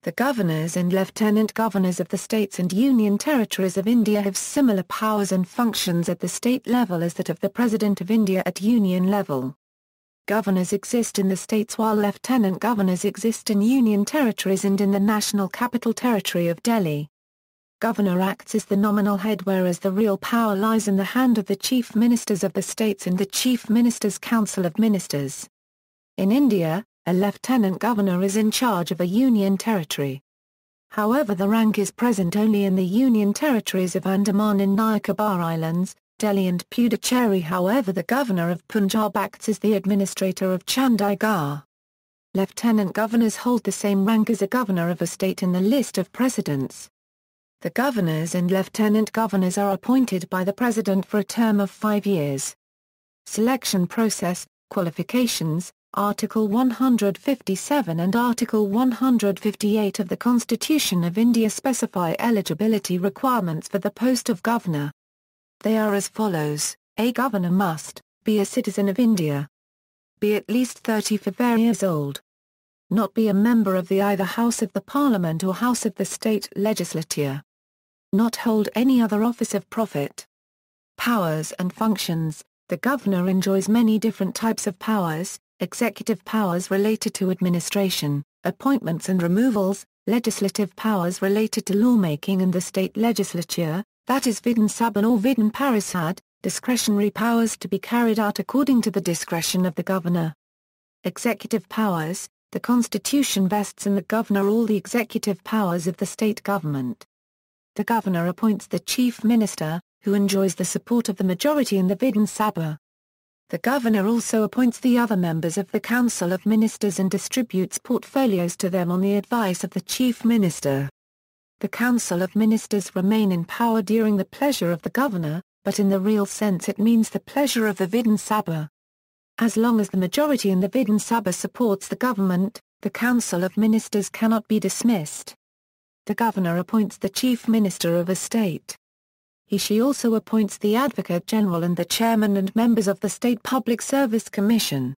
The governors and lieutenant governors of the states and union territories of India have similar powers and functions at the state level as that of the President of India at union level. Governors exist in the states while lieutenant governors exist in union territories and in the National Capital Territory of Delhi. Governor acts as the nominal head, whereas the real power lies in the hand of the chief ministers of the states and the Chief Minister's Council of Ministers. In India, a lieutenant governor is in charge of a union territory. However, the rank is present only in the union territories of Andaman and Nicobar Islands, Delhi and Puducherry. However, the governor of Punjab acts as the administrator of Chandigarh. Lieutenant governors hold the same rank as a governor of a state in the list of precedence. The governors and lieutenant governors are appointed by the president for a term of 5 years. Selection process, qualifications. Article 157 and Article 158 of the Constitution of India specify eligibility requirements for the post of governor. They are as follows: a governor must be a citizen of India, be at least 34 years old, not be a member of the either House of the Parliament or House of the State Legislature, not hold any other office of profit. Powers and functions. The governor enjoys many different types of powers: executive powers related to administration, appointments and removals, legislative powers related to lawmaking and the state legislature, that is Vidhan Sabha or Vidhan Parishad, discretionary powers to be carried out according to the discretion of the governor. Executive powers. The Constitution vests in the governor all the executive powers of the state government. The governor appoints the chief minister, who enjoys the support of the majority in the Vidhan Sabha. The governor also appoints the other members of the Council of Ministers and distributes portfolios to them on the advice of the Chief Minister. The Council of Ministers remain in power during the pleasure of the governor, but in the real sense it means the pleasure of the Vidhan Sabha. As long as the majority in the Vidhan Sabha supports the government, the Council of Ministers cannot be dismissed. The governor appoints the Chief Minister of a state. He/she also appoints the Advocate General and the Chairman and members of the State Public Service Commission.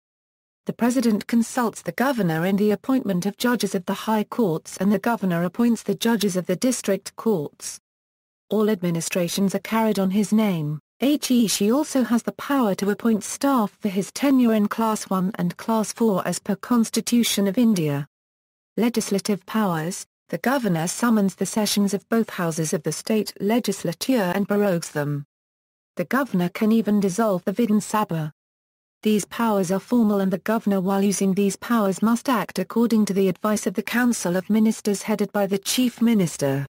The President consults the Governor in the appointment of judges of the High Courts and the Governor appoints the judges of the District Courts. All administrations are carried on his name. He/she also has the power to appoint staff for his tenure in Class 1 and Class 4 as per Constitution of India. Legislative powers. The governor summons the sessions of both houses of the state legislature and prorogues them. The governor can even dissolve the Vidhan Sabha. These powers are formal and the governor while using these powers must act according to the advice of the Council of Ministers headed by the Chief Minister.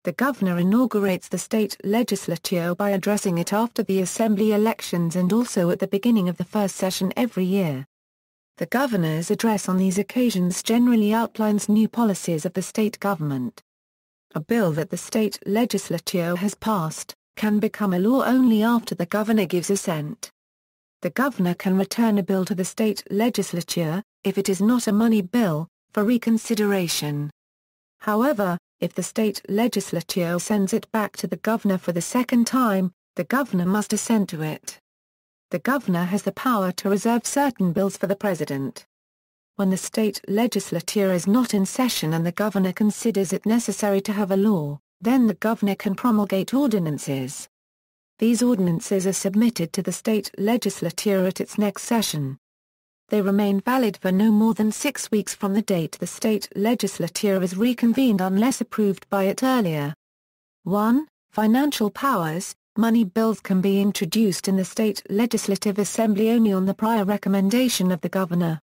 The governor inaugurates the state legislature by addressing it after the assembly elections and also at the beginning of the first session every year. The governor's address on these occasions generally outlines new policies of the state government. A bill that the state legislature has passed can become a law only after the governor gives assent. The governor can return a bill to the state legislature, if it is not a money bill, for reconsideration. However, if the state legislature sends it back to the governor for the second time, the governor must assent to it. The governor has the power to reserve certain bills for the president. When the state legislature is not in session and the governor considers it necessary to have a law, then the governor can promulgate ordinances. These ordinances are submitted to the state legislature at its next session. They remain valid for no more than 6 weeks from the date the state legislature is reconvened unless approved by it earlier. 1. Financial powers. Money bills can be introduced in the state legislative assembly only on the prior recommendation of the governor.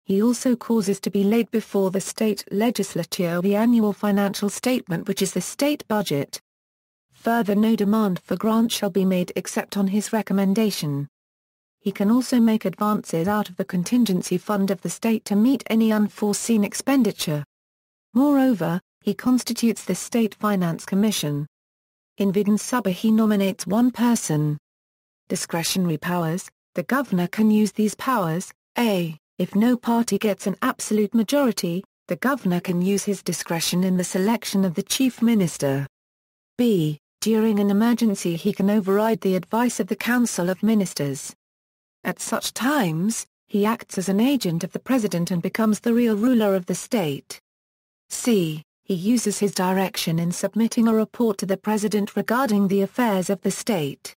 He also causes to be laid before the state legislature the annual financial statement, which is the state budget. Further, no demand for grant shall be made except on his recommendation. He can also make advances out of the contingency fund of the state to meet any unforeseen expenditure. Moreover, he constitutes the State Finance Commission. In Vidhan Sabha he nominates one person. Discretionary powers. The governor can use these powers: a. If no party gets an absolute majority, the governor can use his discretion in the selection of the chief minister. b. During an emergency he can override the advice of the Council of Ministers. At such times, he acts as an agent of the president and becomes the real ruler of the state. c. He uses his direction in submitting a report to the President regarding the affairs of the state.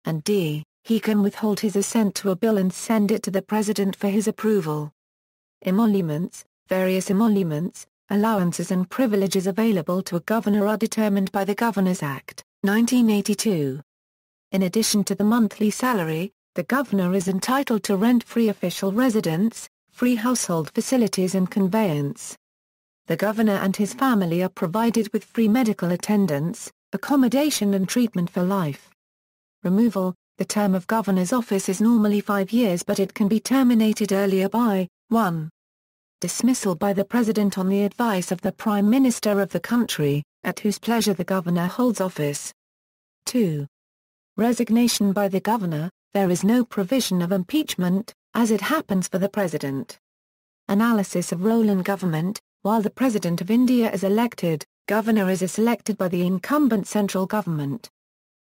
And d. He can withhold his assent to a bill and send it to the President for his approval. Emoluments. Various emoluments, allowances and privileges available to a governor are determined by the Governors Act, 1982. In addition to the monthly salary, the governor is entitled to rent-free official residence, free household facilities and conveyance. The governor and his family are provided with free medical attendance, accommodation and treatment for life. Removal. The term of governor's office is normally 5 years, but it can be terminated earlier by 1. Dismissal by the President on the advice of the Prime Minister of the country, at whose pleasure the governor holds office. 2. Resignation by the governor. There is no provision of impeachment, as it happens for the President. Analysis of role in government. While the President of India is elected, governor is selected by the incumbent central government.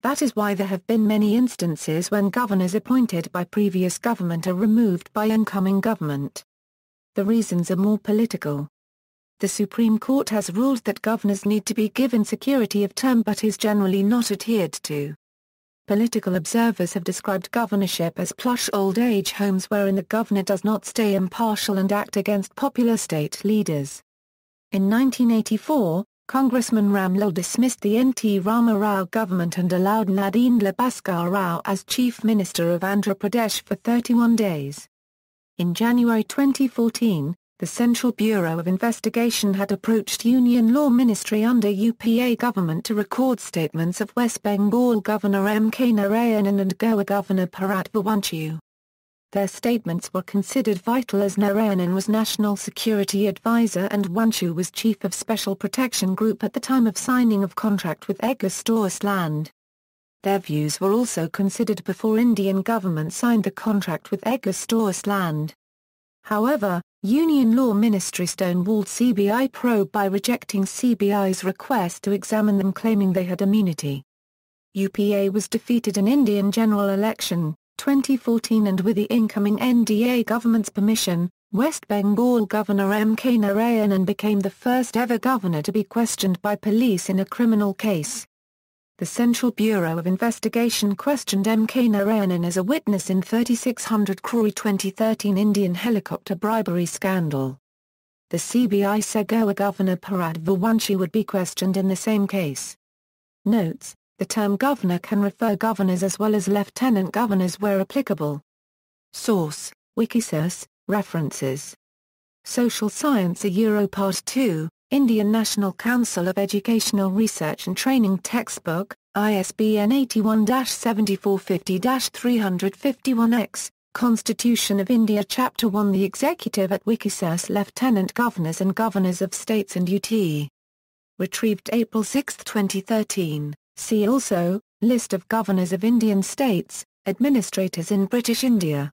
That is why there have been many instances when governors appointed by previous government are removed by incoming government. The reasons are more political. The Supreme Court has ruled that governors need to be given security of term but is generally not adhered to. Political observers have described governorship as plush old age homes wherein the governor does not stay impartial and act against popular state leaders. In 1984, Congressman Ramlal dismissed the N.T. Rama Rao government and allowed Nadindra Bhaskar Rao as Chief Minister of Andhra Pradesh for 31 days. In January 2014, the Central Bureau of Investigation had approached Union Law Ministry under UPA government to record statements of West Bengal Governor M.K. Narayanan and Goa Governor Bharat Vavanchu. Their statements were considered vital as Narayanan was National Security Advisor and Vavanchu was Chief of Special Protection Group at the time of signing of contract with Augustus Land. Their views were also considered before Indian government signed the contract with Augustus Land. However, Union Law Ministry stonewalled CBI probe by rejecting CBI's request to examine them, claiming they had immunity. UPA was defeated in Indian general election, 2014, and with the incoming NDA government's permission, West Bengal Governor M.K. Narayanan became the first ever governor to be questioned by police in a criminal case. The Central Bureau of Investigation questioned M.K. Narayanan as a witness in 3600 crore 2013 Indian helicopter bribery scandal. The CBI said Goa Governor Bharat Vavanchu would be questioned in the same case. Notes: the term governor can refer governors as well as lieutenant governors where applicable. Source: Wikisource. References: Social Science Part 2, Indian National Council of Educational Research and Training Textbook, ISBN 81-7450-351-X, Constitution of India Chapter 1. The Executive at Wikisource. Lieutenant Governors and Governors of States and UT. Retrieved April 6, 2013. See also, List of Governors of Indian States, Administrators in British India.